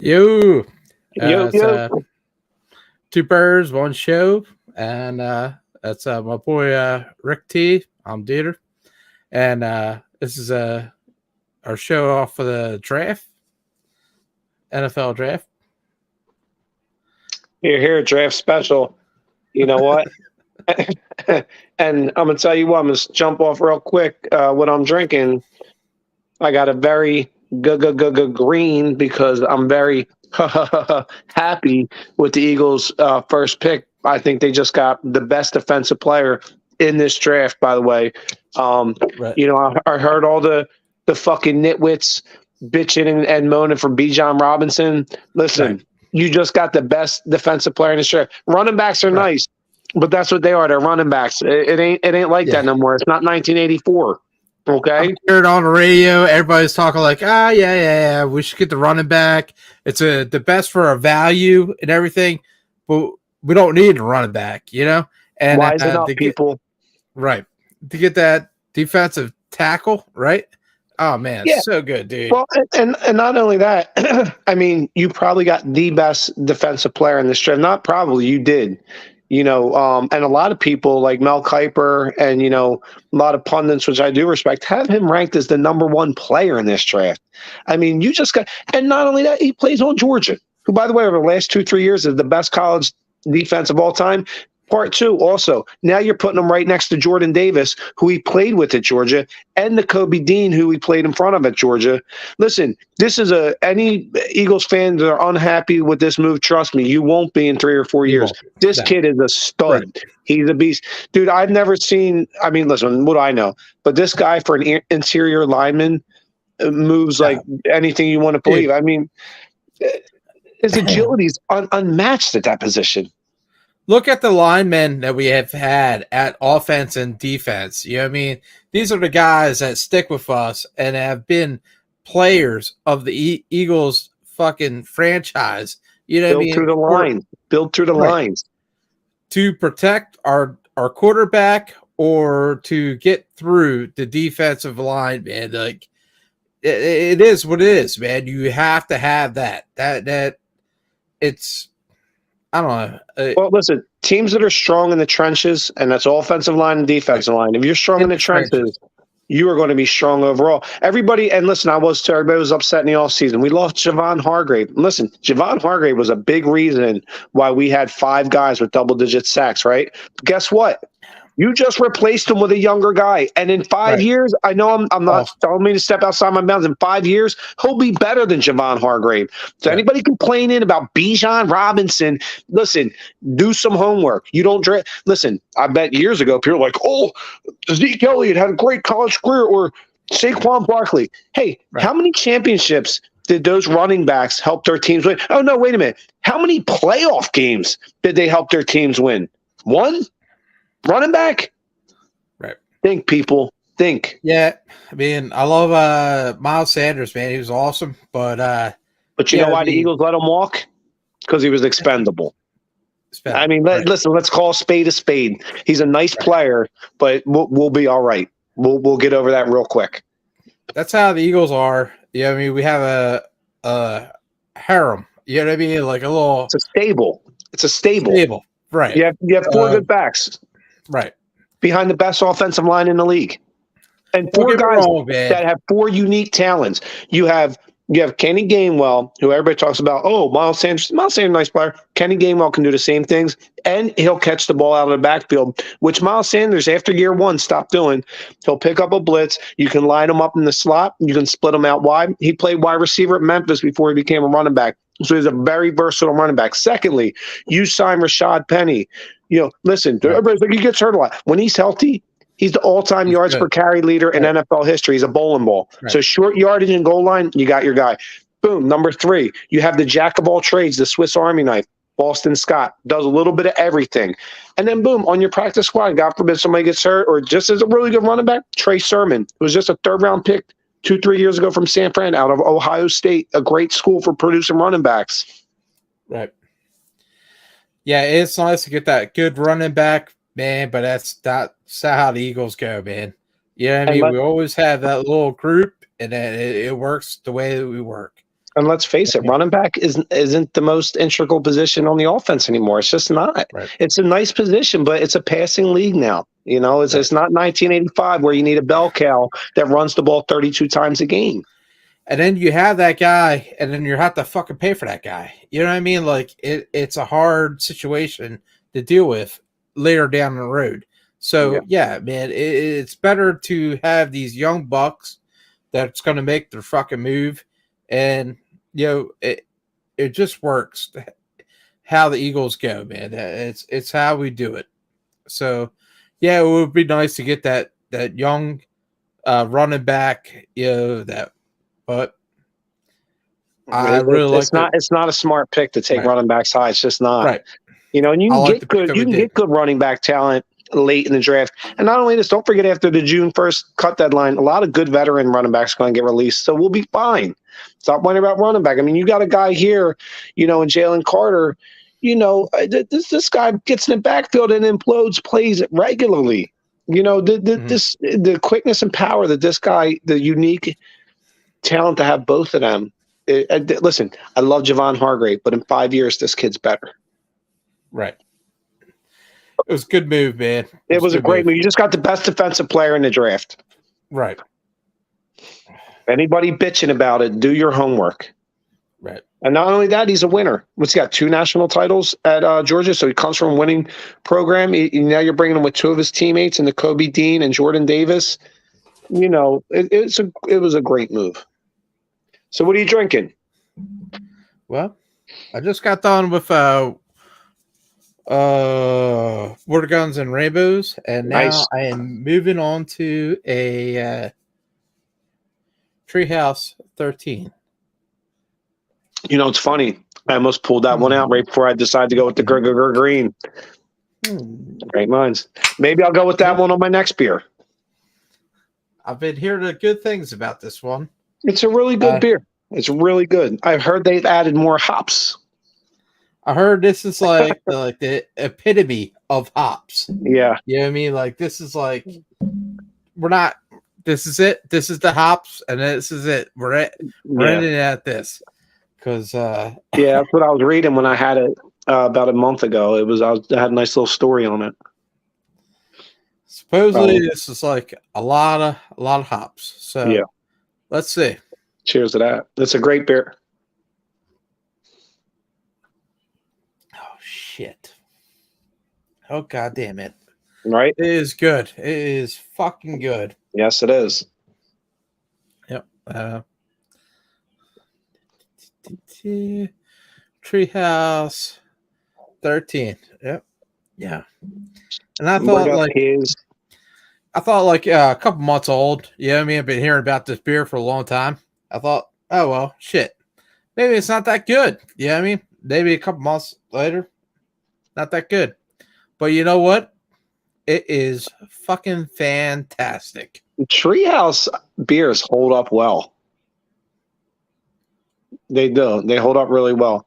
Yo, Yo, it's yo. two birds, one show, and that's my boy Rick T. I'm Dieter, and this is our show off for the draft, NFL draft. Here, draft special. You know what? And I'm gonna tell you what. I'm gonna jump off real quick. What I'm drinking, I got a very green because I'm very happy with the Eagles' first pick. I think they just got the best defensive player in this draft. By the way, um, Right, I heard all the fucking nitwits bitching and moaning for Bijan Robinson. right, Listen, you just got the best defensive player in this draft. Running backs are right. nice, but that's what they are. They're running backs. It ain't like that Yeah, no more. It's not 1984. I'm Okay. hearing on the radio. Everybody's talking like, yeah. We should get the running back. It's the best for our value and everything, but we don't need a running back, you know. And Wisen up, to get people. right to get that defensive tackle, right? Oh man, Yeah. so good, dude. Well, and not only that, I mean, you probably got the best defensive player in this draft. Not probably, you did. And a lot of people like Mel Kiper and a lot of pundits, which I do respect, have him ranked as the number one player in this draft. I mean, you just got, and not only that, he plays on Georgia, who, by the way, over the last 2-3 years is the best college defense of all time. Part two, also, now you're putting him right next to Jordan Davis, who he played with at Georgia, and the Kobe Dean, who he played in front of at Georgia. Listen, this is any Eagles fans that are unhappy with this move. Trust me, you won't be in 3 or 4 years. Evil. This No. kid is a Right. stud. He's a beast, dude. I've never seen. I mean, listen, what do I know? But this guy for an interior lineman moves like No. anything you want to Dude. believe. I mean, his agility is unmatched at that position. Look at the linemen that we have had at offense and defense. You know what I mean? These are the guys that stick with us and have been players of the Eagles fucking franchise. You know what I Build through mean? the lines. Build through the Right. lines. To protect our quarterback or to get through the defensive line, man. Like it is what it is, man. You have to have that. That it's I don't know. Well, listen, teams that are strong in the trenches, and that's offensive line and defensive line. If you're strong in In the the trenches. trenches, you are going to be strong overall. Everybody, and listen, everybody was upset in the offseason. We lost Javon Hargrave. Listen, Javon Hargrave was a big reason why we had 5 guys with double-digit sacks, right? Guess what? You just replaced him with a younger guy. And in 5 years, I know I'm not telling me to step outside my bounds. In 5 years, he'll be better than Javon Hargrave. So Right. anybody complaining about Bijan Robinson, listen, do some homework. You don't draft. Listen, I bet years ago, people were like, oh, Zeke Elliott had a great college career, or Saquon Barkley. Hey, Right. how many championships did those running backs help their teams win? Oh, no, wait a minute. How many playoff games did they help their teams win? One? Running back? Right. Think, people. Think. Yeah. I mean, I love Miles Sanders, man. He was awesome. But But you know why the Eagles let him walk? Because he was expendable. I mean, listen, let's call a spade a spade. He's a nice player, but we'll be all right. We'll get over that real quick. That's how the Eagles are. Yeah, I mean, we have a harem. You know what I mean? Like a little. It's a stable. It's a stable. Stable. Right. You have 4 good backs. Right. Behind the best offensive line in the league. And 4 guys that have 4 unique talents. You have Kenny Gainwell, who everybody talks about. Oh, Miles Sanders. Miles Sanders, nice player. Kenny Gainwell can do the same things, and he'll catch the ball out of the backfield, which Miles Sanders, after year 1, stopped doing. He'll pick up a blitz. You can line him up in the slot. You can split him out wide. He played wide receiver at Memphis before he became a running back. So he's a very versatile running back. Secondly, you sign Rashad Penny. Listen, everybody's like, he gets hurt a lot. When he's healthy, he's the all-time yards per carry leader in NFL history. He's a bowling ball. Right. So short yardage and goal line, you got your guy. Boom. Number 3, you have the jack of all trades, the Swiss Army knife. Boston Scott does a little bit of everything. And then boom, on your practice squad, God forbid somebody gets hurt, or just as a really good running back, Trey Sermon, who was just a 3rd-round pick 2-3 years ago from San Fran out of Ohio State, a great school for producing running backs. Right. Yeah, it's nice to get that good running back, man, but that's how the Eagles go, man. You know what I mean? We always have that little group, and then it works the way that we work. And let's face it, running back isn't the most integral position on the offense anymore. It's just not. Right. It's a nice position, but it's a passing league now. You know, it's not 1985 where you need a bell cow that runs the ball 32 times a game. And then you have that guy, and then you have to fucking pay for that guy. You know what I mean? Like it's a hard situation to deal with later down the road. So yeah man, it's better to have these young bucks that's going to make their fucking move, and it just works how the Eagles go, man. It's how we do it. So yeah, it would be nice to get that young running back, but I really like it's not a smart pick to take running backs high. It's just not. Right. You know, and you can get good running back talent late in the draft. And not only this, don't forget after the June 1st cut deadline, a lot of good veteran running backs are going to get released. So we'll be fine. Stop worrying about running back. I mean, you got a guy here, in Jalen Carter, this guy gets in the backfield and implodes plays regularly. The quickness and power that this guy, the unique talent to have both of them. Listen, I love Javon Hargrave, but in 5 years, this kid's better. Right. It was a good move, man. It was a great move. You just got the best defensive player in the draft. Right. Anybody bitching about it, do your homework. Right. And not only that, he's a winner. He got 2 national titles at Georgia, so he comes from a winning program. Now you're bringing him with 2 of his teammates, and the Kobe Dean and Jordan Davis. It was a great move. So what are you drinking? Well, I just got done with Water Guns and Rainbows, and now I am moving on to a Treehouse 13. It's funny. I almost pulled that one out right before I decided to go with the green. Great minds. Maybe I'll go with that one on my next beer. I've been hearing good things about this one. It's a really good beer. It's really good. I've heard they've added more hops. I heard this is like the epitome of hops. Yeah. You know what I mean? Like this is like this is it. This is the hops, and this is it. We're ending at this. Because yeah, that's what I was reading when I had it about a month ago. I had a nice little story on it. Supposedly this is like a lot of hops. So yeah. Let's see. Cheers to that. It's a great beer. Oh shit. Oh god damn it. Right? It is good. It is fucking good. Yes, it is. Yep. Treehouse 13. Yep. Yeah. And I thought a couple months old. Yeah, I mean, I've been hearing about this beer for a long time. I thought, oh well, shit. Maybe it's not that good. Yeah, I mean, maybe a couple months later, not that good. But you know what? It is fucking fantastic. Treehouse beers hold up well. They do. They hold up really well.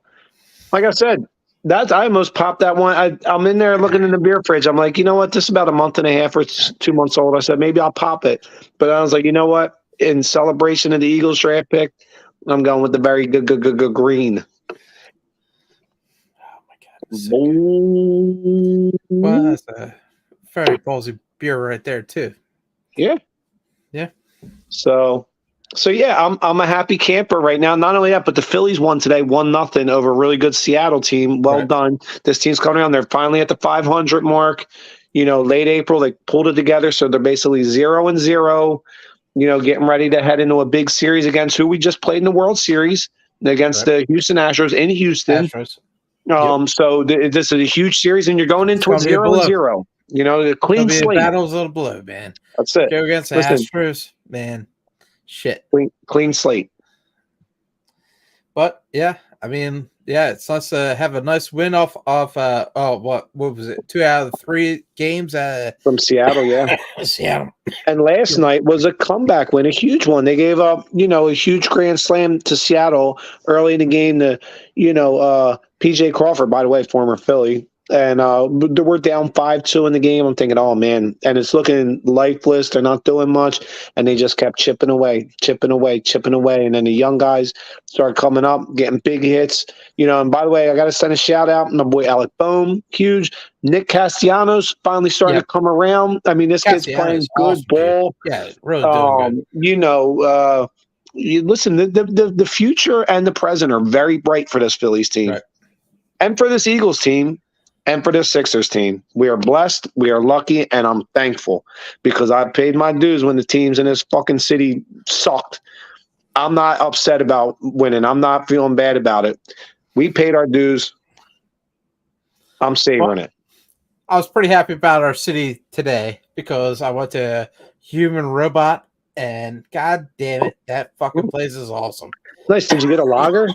Like I said, I almost popped that one. I'm in there looking in the beer fridge. I'm like, you know what? This is about a month and a half or 2 months old. I said, maybe I'll pop it. But I was like, you know what? In celebration of the Eagles draft pick, I'm going with the very good green. Oh, my God. Well, that's a very ballsy beer right there, too. Yeah. Yeah. So yeah, I'm a happy camper right now. Not only that, but the Phillies won today, 1-0 over a really good Seattle team. Well done. This team's coming around. They're finally at the 500 mark. Late April, they pulled it together. So they're basically 0-0, getting ready to head into a big series against who we just played in the World Series against the Houston Astros in Houston. So this is a huge series, and you're going into it 0-0. The clean slate. Battles of the blue, man. That's it. Go against the Astros, man. Shit. Clean slate. But yeah, I mean, yeah, it's nice to have a nice win off what was it? 2 out of 3 games from Seattle, yeah. Seattle. And last night was a comeback win, a huge one. They gave up, a huge grand slam to Seattle early in the game to, PJ Crawford, by the way, former Philly. and we're down 5-2 in the game. I'm thinking, oh man, and it's looking lifeless. They're not doing much, and they just kept chipping away, and then the young guys started coming up, getting big hits. And by the way, I got to send a shout out. My boy Alec Bohm, huge. Nick Castellanos finally starting to come around. I mean, this kid's playing good ball. Dude. Yeah, really doing good. You listen, the future and the present are very bright for this Phillies team, right. and for this Eagles team, and for this Sixers team. We are blessed, we are lucky, and I'm thankful because I paid my dues when the teams in this fucking city sucked. I'm not upset about winning. I'm not feeling bad about it. We paid our dues. I'm savoring it. I was pretty happy about our city today because I went to Human Robot, and god damn it, that fucking place is awesome. Nice. Did you get a lager?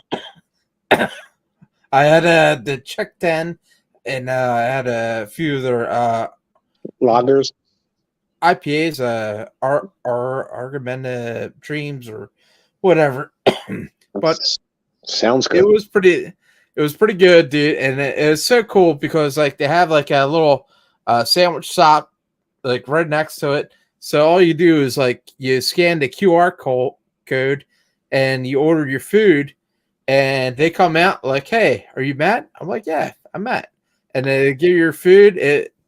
I had the Czech 10, and I had a few of their lagers, IPAs, Argumenta Dreams or whatever. But sounds good. It was pretty good, dude, and it was so cool because like they have like a little sandwich shop like right next to it. So all you do is like you scan the QR code and you order your food, and they come out like, "Hey, are you Matt?" I'm like, "Yeah, I'm Matt." And they give you your food.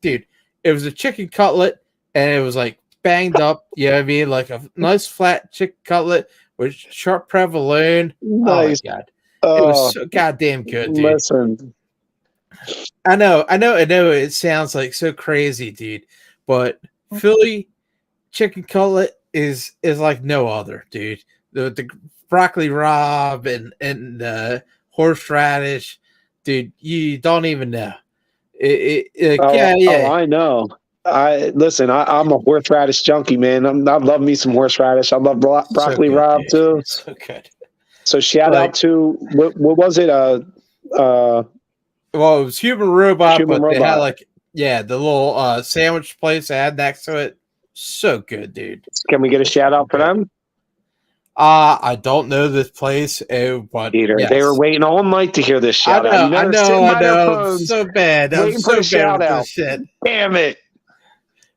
Dude, it was a chicken cutlet, and it was like banged up. You know what I mean? Like a nice flat chicken cutlet with sharp provolone. Nice. Oh my god. It was so goddamn good, dude. Listen. I know. It sounds like so crazy, dude. But Philly chicken cutlet is like no other, dude. The broccoli rabe and horseradish, dude. You don't even know. Oh, I know. I'm a horseradish junkie, man. I love me some horseradish. I love broccoli rabe too. So good. So shout out to what was it? Well, it was Human Robot, they had like the little sandwich place they had next to it. So good, dude. Can we get a shout out for them? I don't know this place, but Peter, they were waiting all night to hear this shout out. I know. So bad. I'm so bad with this shit. Damn it.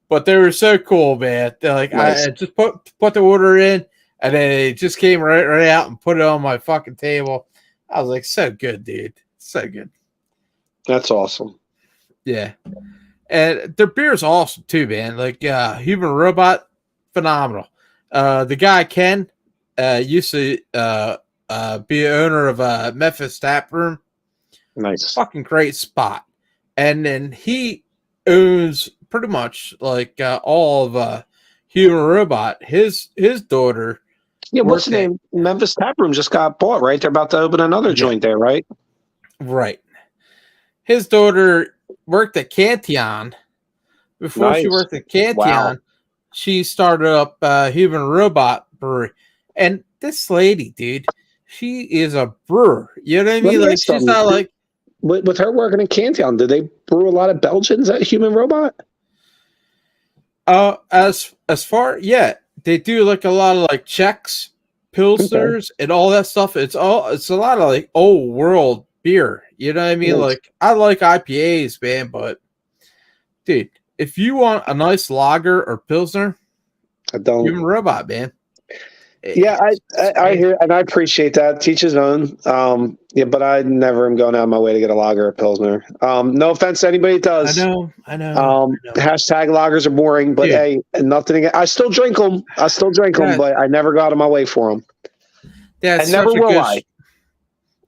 But they were so cool, man. They're like, nice. I just put the order in, and then it just came right out and put it on my fucking table. I was like, so good, dude. So good. That's awesome. Yeah. And their beer is awesome too, man. Like Human Robot, phenomenal. The guy Ken used to be owner of Memphis Tap Room. Nice. Fucking great spot. And then he owns pretty much like all of Human Robot. His daughter. Yeah, what's the name? Memphis Tap Room just got bought, right? They're about to open another joint there, right? Right. His daughter worked at Cantillon. Before she worked at Cantillon, she started up Human Robot Brewery. And this lady, dude, she is a brewer. You know what I mean? Like she's not like with her working at Cantillon, did they brew a lot of Belgians at Human Robot? As far they do like a lot of like Czechs, Pilsners, and all that stuff. It's a lot of like old world beer. You know what I mean? Yes. Like I like IPAs, man, but dude, if you want a nice lager or Pilsner, I don't. Human Robot, man. Yeah, I hear and I appreciate that. Teach his own. But I never am going out of my way to get a lager or Pilsner. No offense to anybody that does. I know. Hashtag lagers are boring, but hey, nothing again. I still drink them. But I never got out of my way for them. That's never will I.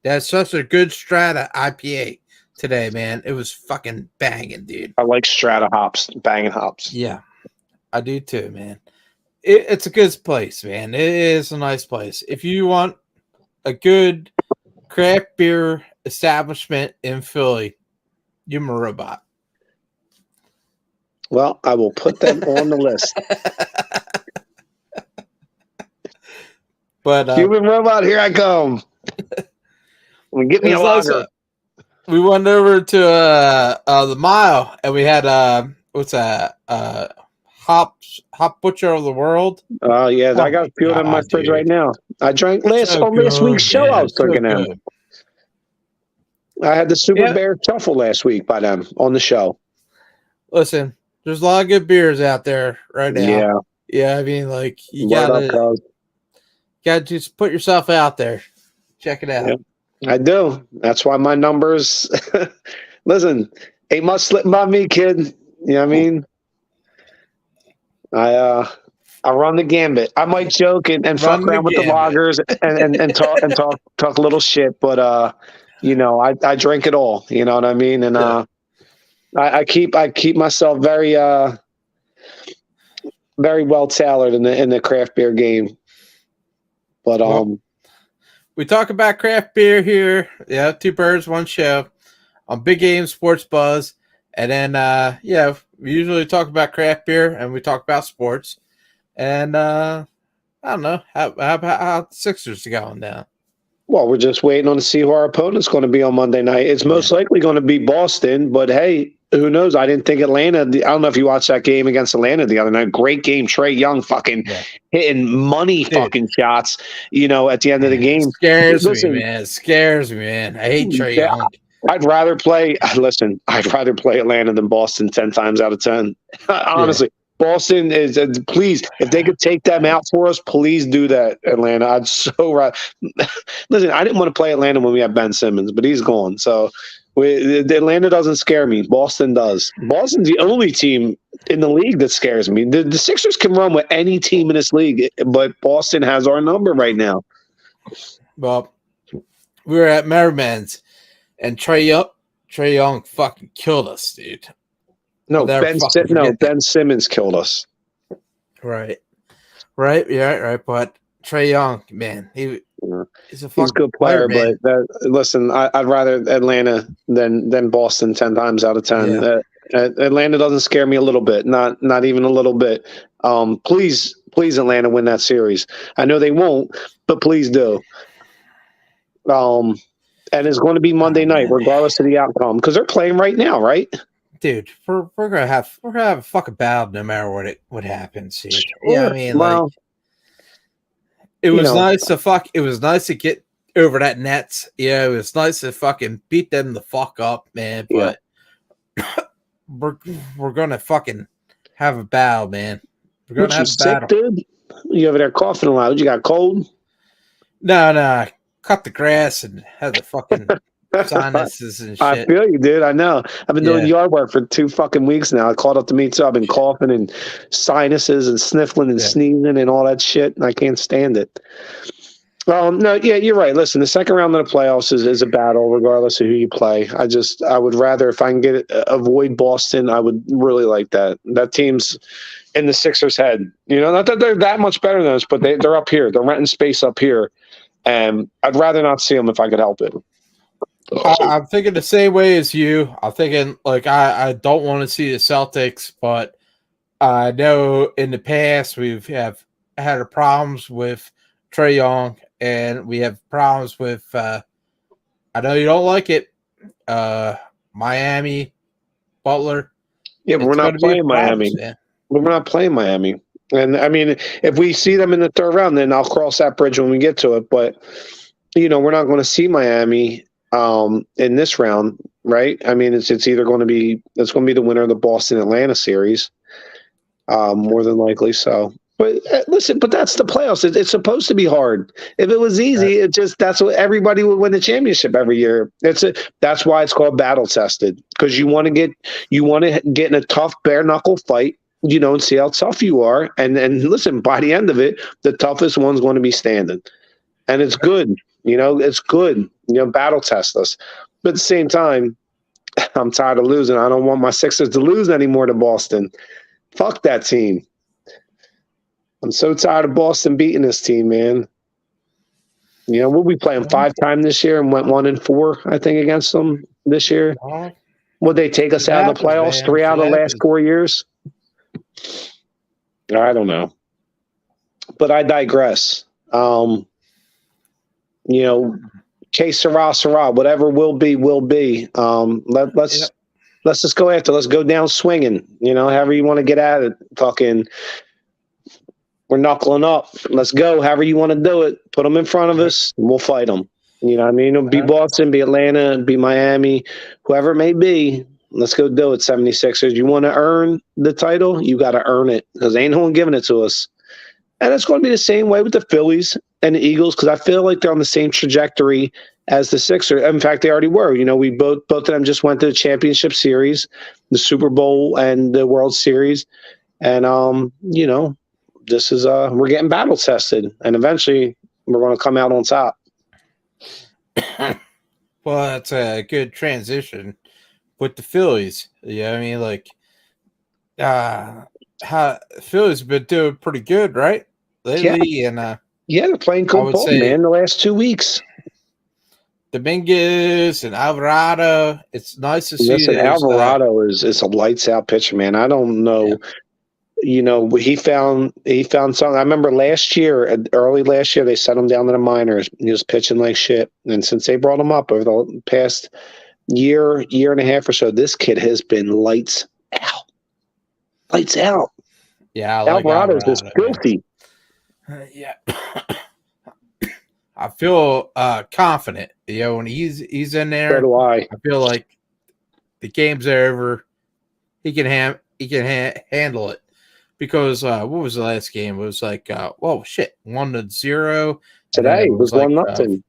That's such a good Strata IPA today, man. It was fucking banging, dude. I like Strata hops, banging hops. Yeah, I do too, man. It's a good place, man. It is a nice place. If you want a good craft beer establishment in Philly, Human Robot. Well, I will put them on the list. But Human Robot, here I come. Get me a lager. We went over to the Mile, and we had what's that? Hop Butcher of the World. Oh yeah, I got a few in my fridge right now. I drank last week's show. I was drinking them. I had the Super Bear Shuffle last week by them on the show. Listen, there's a lot of good beers out there right now. Yeah. Yeah, I mean, like, you Word gotta just put yourself out there. Check it out. Yeah, I do. That's why my numbers, listen, ain't much slipping by me, kid. You know what I mean? I run the gambit. I might joke and fuck around with the loggers and talk a little shit, but I drink it all. You know what I mean? And I keep myself very very well tailored in the craft beer game. But we talk about craft beer here. Yeah, two birds, one show on Big Game Sports Buzz, and then we usually talk about craft beer and we talk about sports. And I don't know how the Sixers are going down. Well, we're just waiting on to see who our opponent's going to be on Monday night. It's most likely going to be Boston, but hey, who knows? I didn't think Atlanta. I don't know if you watched that game against Atlanta the other night. Great game. Trae Young fucking hitting money fucking shots. At the end of the game, scares me, man. It scares me, man. I hate Trae Young. I'd rather play. Listen, I'd rather play Atlanta than Boston 10 times out of 10. Honestly. Boston is, please, if they could take them out for us, please do that, Atlanta. I'd so right. Listen, I didn't want to play Atlanta when we had Ben Simmons, but he's gone. So Atlanta doesn't scare me. Boston does. Boston's the only team in the league that scares me. The Sixers can run with any team in this league, but Boston has our number right now. Well, we were at Merriman's, and Trae Young fucking killed us, dude. No, Ben Simmons killed us. Right. Yeah, right. But Trae Young, man, he's a good player. Man. But listen, I'd rather Atlanta than Boston 10 times out of 10. Yeah. Atlanta doesn't scare me a little bit, not even a little bit. Please, Atlanta, win that series. I know they won't, but please do. And it's going to be Monday night, regardless of the outcome, because they're playing right now, right? Dude, we're gonna have a fucking battle no matter what happens here. Yeah, I mean, like, it was nice to get over that Nets. Yeah, it was nice to fucking beat them the fuck up, man. But we're gonna fucking have a battle, man. We're gonna have a battle, dude. You over there coughing a lot? You got cold? No. Cut the grass and had the fucking sinuses and shit. I feel you, dude. I know. I've been doing yard work for 2 fucking weeks now. I caught up to me too. I've been coughing and sinuses and sniffling and sneezing and all that shit, and I can't stand it. No, you're right. Listen, the second round of the playoffs is a battle, regardless of who you play. I would rather, if I can avoid Boston, I would really like that. That team's in the Sixers' head. Not that they're that much better than us, but they're up here. They're renting space up here. And I'd rather not see them if I could help it. I'm thinking the same way as you. I'm thinking, like, I don't want to see the Celtics, but I know in the past we've had problems with Trae Young, and we have problems with, I know you don't like it, Miami, Butler. Yeah, but we're not playing Miami. We're not playing Miami. And, I mean, if we see them in the third round, then I'll cross that bridge when we get to it. But, we're not going to see Miami in this round, right? I mean, it's either going to be the winner of the Boston-Atlanta series, more than likely. So, but listen, but that's the playoffs. It's supposed to be hard. If it was easy, that's what everybody would win the championship every year. That's why it's called battle tested, because you want to get in a tough bare knuckle fight. And see how tough you are. And listen, by the end of it, the toughest one's going to be standing. And it's good. It's good. Battle test us. But at the same time, I'm tired of losing. I don't want my Sixers to lose anymore to Boston. Fuck that team. I'm so tired of Boston beating this team, man. We'll be playing 5 times this year and went 1-4, I think, against them this year. Would they take us out of the playoffs 3 out of the last 4 years? I don't know, but I digress. Que sera, whatever will be. Let's just go after. Let's go down swinging. However you want to get at it. Fucking, we're knuckling up. Let's go. However you want to do it. Put them in front of us, and we'll fight them. You know what I mean? It'll be Boston, be Atlanta, be Miami, whoever it may be. Let's go do it, 76ers. You want to earn the title? You got to earn it because ain't no one giving it to us. And it's going to be the same way with the Phillies and the Eagles because I feel like they're on the same trajectory as the Sixers. In fact, they already were. You know, we both of them just went to the championship series, the Super Bowl and the World Series. And, you know, this is we're getting battle tested. And eventually we're going to come out on top. Well, that's a good transition with the Phillies. Yeah, I mean, like, how Phillies have been doing pretty good, right? Lately, yeah. And yeah, they're playing good ball, man, the last 2 weeks. Dominguez and Alvarado. It's nice to see. Listen, Alvarado is a lights out pitcher, man. I don't know. Yeah. You know, he found something. I remember early last year, they set him down to the minors. He was pitching like shit. And since they brought him up over the past year and a half or so, this kid has been lights out. Lights out. Yeah, Alvarado's just filthy. Yeah. I feel confident, you know, when he's in there. So do I. I feel like the game's over. He can handle it because what was the last game? It was like 1-0. Today it was 1-0.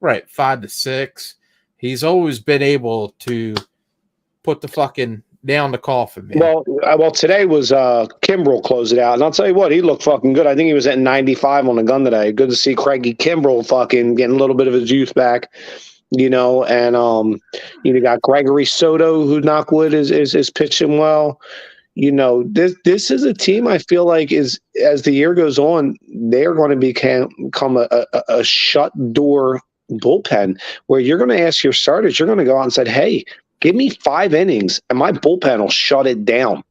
Right, 5-6. He's always been able to put the fucking nail in the coffin, man. Well, today was Kimbrel close it out, and I'll tell you what, he looked fucking good. I think he was at 95 on the gun today. Good to see Craigie Kimbrel fucking getting a little bit of his juice back, you know. And you got Gregory Soto, who knockwood is pitching well. You know, this is a team I feel like is, as the year goes on, they are going to become a shut door bullpen where you're going to ask your starters, you're going to go out and say, hey, give me 5 innings and my bullpen will shut it down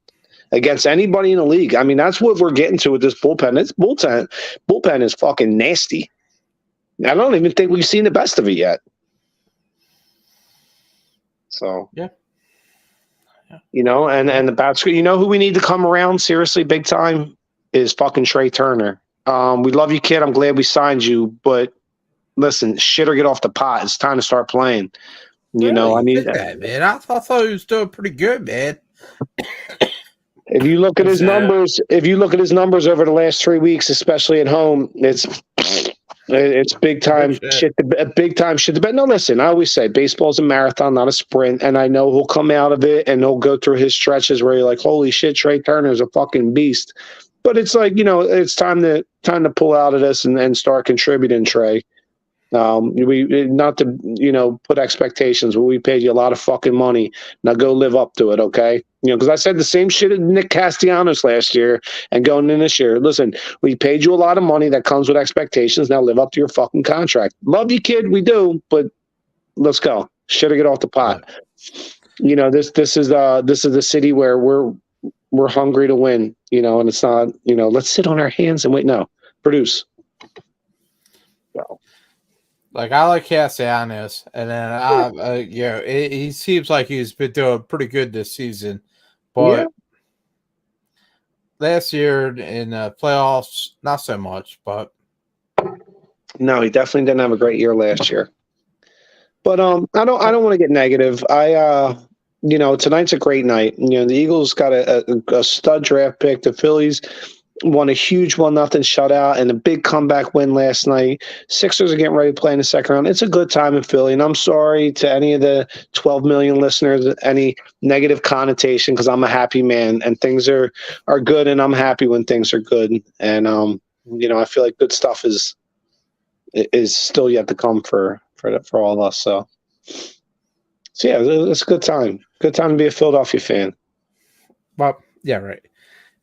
against anybody in the league. I mean, that's what we're getting to with this bullpen. This bullpen is fucking nasty. I don't even think we've seen the best of it yet. So, yeah. You know, and the bats, you know who we need to come around seriously big time is fucking Trey Turner. We love you, kid. I'm glad we signed you, but listen, shit or get off the pot. It's time to start playing. You know, I need that, man. I thought he was doing pretty good, man. If you look at his numbers, over the last 3 weeks, especially at home, it's big time shit. Big time shit. But no, listen, I always say baseball's a marathon, not a sprint. And I know he'll come out of it and he'll go through his stretches where you're like, holy shit, Trey Turner's a fucking beast. But it's like, you know, it's time to pull out of this and start contributing, Trey. We not to, you know, put expectations, but we paid you a lot of fucking money. Now go live up to it, okay? You know, because I said the same shit at Nick Castellanos last year and going in this year. Listen, we paid you a lot of money that comes with expectations. Now live up to your fucking contract. Love you, kid, we do, but let's go. Shit or get off the pot. You know, this is the city where we're hungry to win. You know, and it's not, you know, let's sit on our hands and wait. No, produce. So. Like, I like Castellanos, and then you know, he seems like he's been doing pretty good this season. But last year in playoffs, not so much. But no, he definitely didn't have a great year last year. But I don't want to get negative. You know, tonight's a great night. You know, the Eagles got a stud draft pick. The Phillies won a huge 1-0 shutout and a big comeback win last night. Sixers are getting ready to play in the second round. It's a good time in Philly, and I'm sorry to any of the 12 million listeners, any negative connotation, because I'm a happy man, and things are good, and I'm happy when things are good. And you know, I feel like good stuff is still yet to come for all of us. So yeah, it's a good time. Good time to be a Philadelphia fan. Well, yeah, right.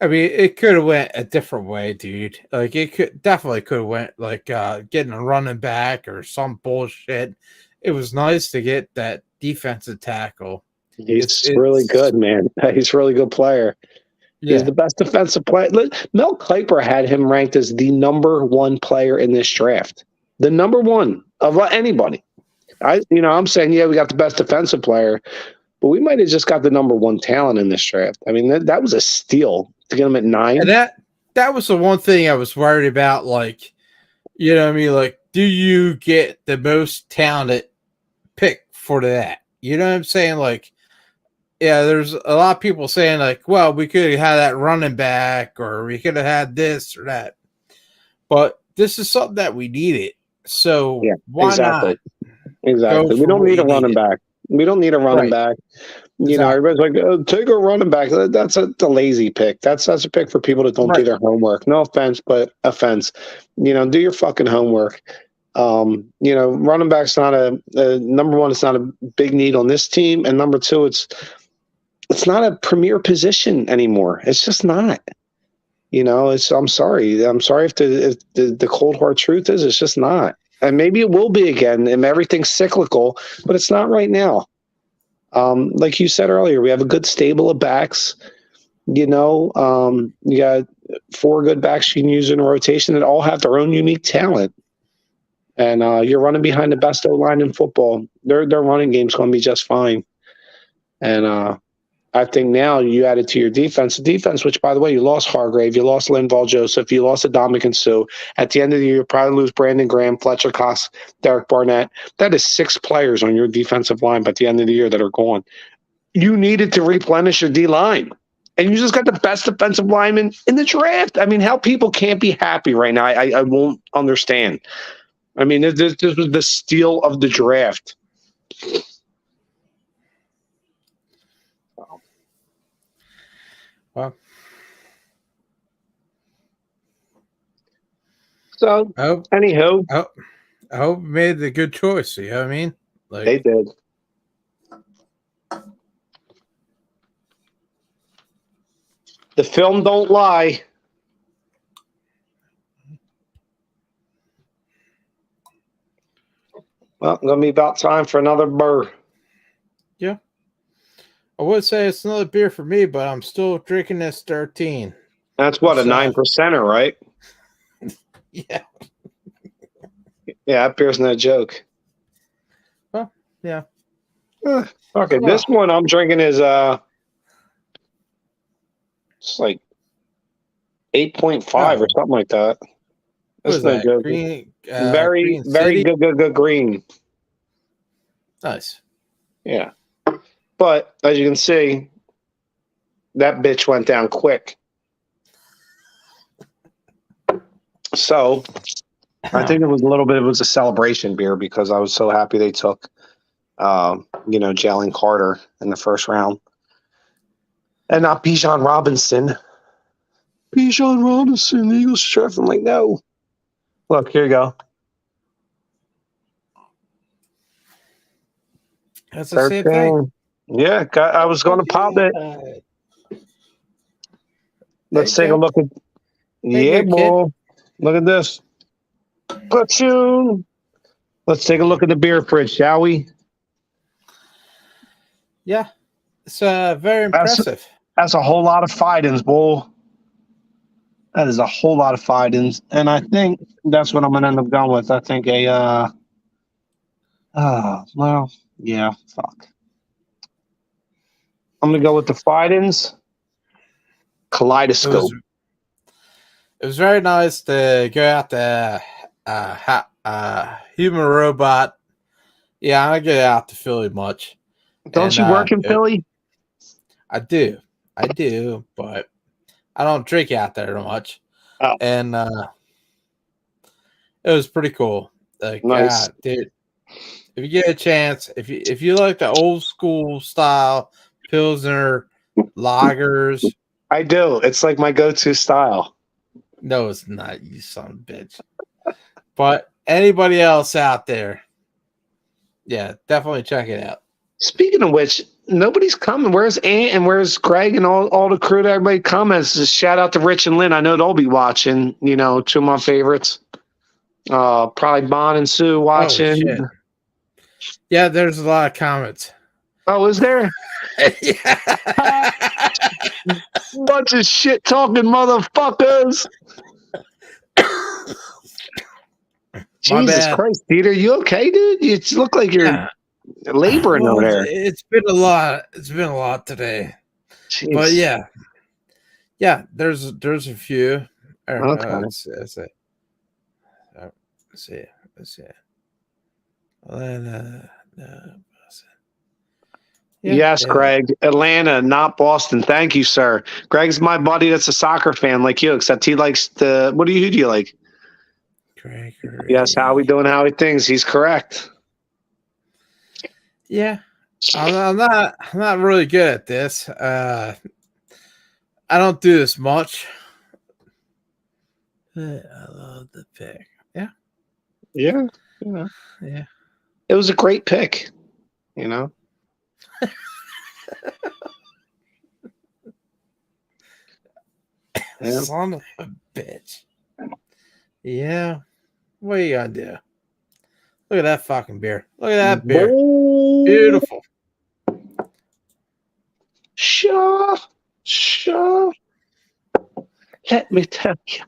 I mean, it could have went a different way, dude. Like, it definitely could have went like getting a running back or some bullshit. It was nice to get that defensive tackle. He's really good, man. He's a really good player. Yeah. He's the best defensive player. Mel Kiper had him ranked as the number 1 player in this draft. The number 1 of anybody. I'm saying, yeah, we got the best defensive player, but we might have just got the number 1 talent in this draft. I mean, that was a steal to get him at 9. And that was the one thing I was worried about. Like, you know what I mean? Like, do you get the most talented pick for that? You know what I'm saying? Like, yeah, there's a lot of people saying like, well, we could have had that running back, or we could have had this or that. But this is something that we needed. So Yeah, why not go exactly. We for don't what need you a running needed? back. We don't need a running Right. back. Exactly. Everybody's like, oh, take a running back. That's the lazy pick. That's a pick for people that don't do Right. their homework. No offense, but offense. Do your fucking homework. Running back's not number one. It's not a big need on this team, and number two, it's not a premier position anymore. It's just not. I'm sorry. I'm sorry if the cold hard truth is it's just not. And maybe it will be again, and everything's cyclical, but it's not right now. Like you said earlier, we have a good stable of backs. You got 4 good backs you can use in a rotation that all have their own unique talent. And you're running behind the best O line in football. Their running game's going to be just fine. And I think now you add it to your defense. The defense, which, by the way, you lost Hargrave, you lost Linval Joseph, you lost Adamik Sue. At the end of the year, you'll probably lose Brandon Graham, Fletcher Cox, Derek Barnett. That is 6 players on your defensive line by the end of the year that are gone. You needed to replenish your D line. And you just got the best defensive lineman in the draft. I mean, how people can't be happy right now, I won't understand. I mean, this was the steal of the draft. Well, So, anywho, I hope we made the good choice. You know what I mean? Like, they did. The film don't lie. Well, going to be about time for another burr. yeah. I would say it's another beer for me, but I'm still drinking this 13. That's what, a 9%er, right? Yeah. Yeah, that beer's no joke. Well, yeah. Okay, this one I'm drinking is it's like 8.5 or something like that. That's no joke. Green, very, Green very City? good green. Nice. Yeah. But as you can see, that bitch went down quick. So I think it was a celebration beer because I was so happy they took, Jalen Carter in the first round. And not Bijan Robinson. Bijan Robinson, the Eagles chef. I'm like, no. Look, here you go. That's the same thing. Yeah, I was going to pop it. Let's take a look at. Yeah, boy. Look at this. Platoon. Let's take a look at the beer fridge, shall we? Yeah, it's very impressive. That's a whole lot of Fidens, bull. That is a whole lot of Fidens, and I think that's what I'm gonna end up going with. I think fuck. I'm gonna go with the Fidens Kaleidoscope. It was very nice to go out to Human Robot. Yeah, I don't get out to Philly much. Don't you work in Philly? I do, but I don't drink out there much. Oh. And it was pretty cool. Like, nice. Dude, if you get a chance, if you like the old school style Pilsner lagers, I do. It's like my go-to style. No, it's not, you son of a bitch. But anybody else out there, yeah, definitely check it out. Speaking of which, nobody's coming. Where's Ant and where's Greg and all the crew that everybody comments? Just shout out to Rich and Lynn. I know they'll be watching, 2 of my favorites. Probably Bon and Sue watching. Oh, shit. Yeah, there's a lot of comments. Oh, is there? Yeah. Bunch of shit talking motherfuckers. Jesus Christ, Peter, you okay, dude? You look like you're laboring over there. It's been a lot. It's been a lot today. Jeez. But yeah, there's a few. Okay. Let's see. Let's see. Atlanta, no, Boston. Yes, Greg. Atlanta, not Boston. Thank you, sir. Greg's my buddy that's a soccer fan like you, except he likes the. Who do you like? Gregory. Yes, how we doing? How he thinks? He's correct. Yeah, I'm not really good at this. I don't do this much. But I love the pick. Yeah. Yeah. Yeah. It was a great pick. You know. Yeah. Son of a bitch. Yeah. What are you gonna do? Look at that fucking beer. Look at that beer. Beautiful. Sure. Let me tell you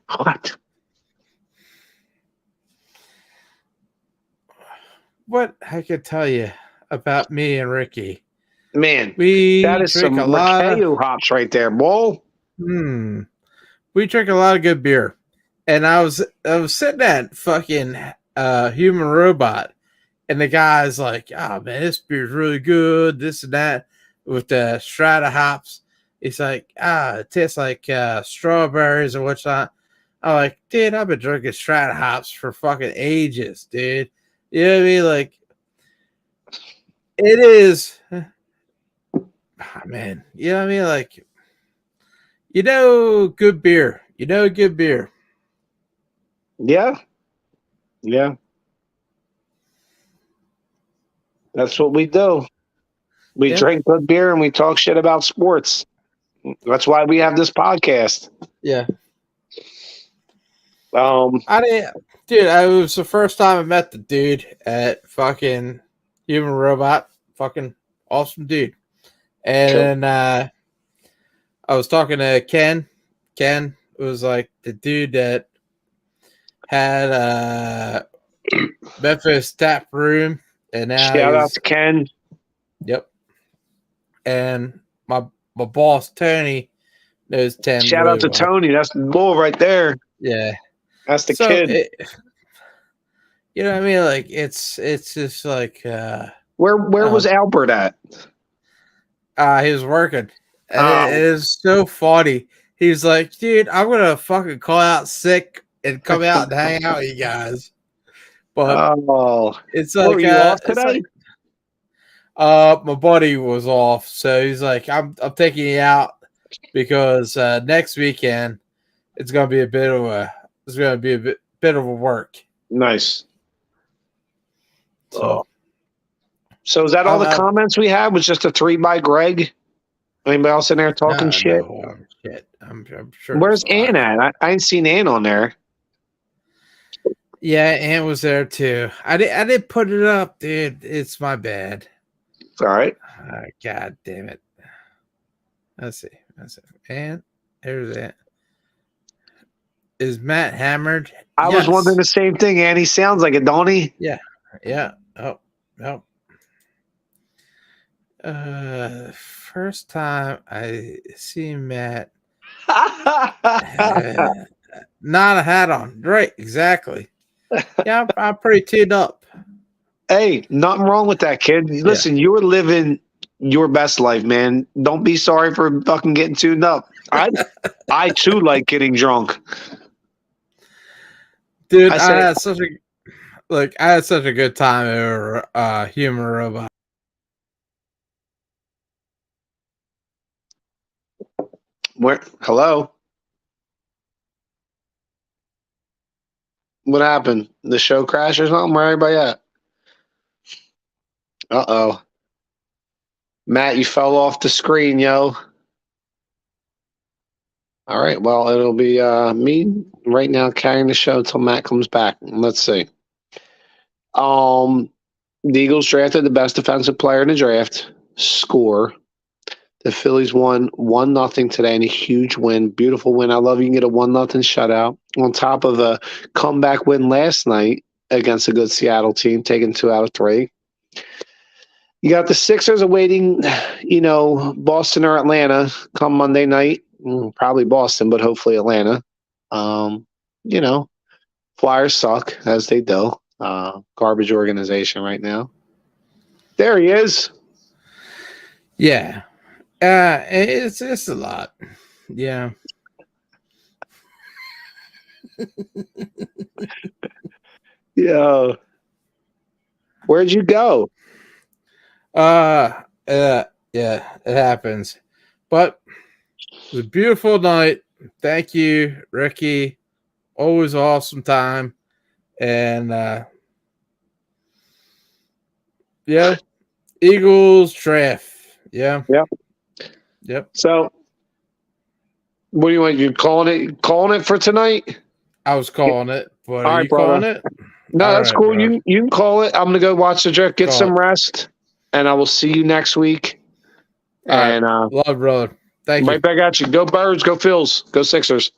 what I could tell you about me and Ricky. Man, we that is drink some a lot of hops right there, boy. We drink a lot of good beer. And I was sitting at fucking Human Robot, and the guy's like, "Oh man, this beer's really good, this and that," with the strata hops. He's like, it tastes like strawberries or whatnot. I'm like, dude, I've been drinking strata hops for fucking ages, dude. You know what I mean? Like, it is, man. You know what I mean? Like, good beer. Good beer. Yeah. That's what we do. We drink good beer and we talk shit about sports. That's why we have this podcast. Yeah. I didn't, dude. It was the first time I met the dude at fucking Human Robot. Fucking awesome dude. And then I was talking to Ken. Ken was like the dude that had Memphis Tap Room, and now shout out to Ken. Yep. And my boss Tony knows 10. Shout really out to well. Tony. That's the bull right there. Yeah. That's the kid. You know what I mean? Like it's just like where was Albert at? He was working. And it is so funny. He's like, dude, I'm gonna fucking call out sick and come out and hang out with you guys. But it's like were you off today? My buddy was off, so he's like, I'm taking you out because next weekend it's gonna be a bit of a work. Nice. So is that all the comments we had? Was just a 3 by Greg? Anybody else in there talking shit? No, shit. I'm sure. Where's Ann at? I ain't seen Ann on there. Yeah, Ann was there too. I didn't put it up, dude. It's my bad. It's all right. God damn it. Let's see. And there's it. Is Matt hammered? I was wondering the same thing, and he sounds like it, don't he? Yeah. Oh, no. First time I see Matt not a hat on. Right, exactly. Yeah, I'm pretty teed up. Hey, nothing wrong with that, kid. Listen, you were living your best life, man. Don't be sorry for fucking getting tuned up. I too like getting drunk. Dude, I had such a good time over Human Robot. Hello? What happened? The show crashed or something? Where everybody at? Uh-oh. Matt, you fell off the screen, yo. All right, well, it'll be me right now carrying the show until Matt comes back. Let's see. The Eagles drafted the best defensive player in the draft. Score. The Phillies won 1-0 today in a huge win. Beautiful win. I love you can get a 1-0 shutout on top of a comeback win last night against a good Seattle team, taking 2 out of 3. You got the Sixers awaiting, Boston or Atlanta come Monday night. Probably Boston, but hopefully Atlanta. Flyers suck, as they do. garbage organization right now. There he is. Yeah. It's a lot. Yeah. Yeah. Where'd you go? Yeah, it happens. But it was a beautiful night. Thank you, Ricky. Always awesome time. And yeah, Eagles draft. Yeah. Yep. Yep. So what do you want? You calling it for tonight? I was calling it, but All are right, you brother. calling it? No, All that's right, cool. bro. You can call it. I'm gonna go watch the draft, get some rest, and I will see you next week. All And right. Love, brother. Thank you. right back at you. Go Birds, go Phils, go Sixers.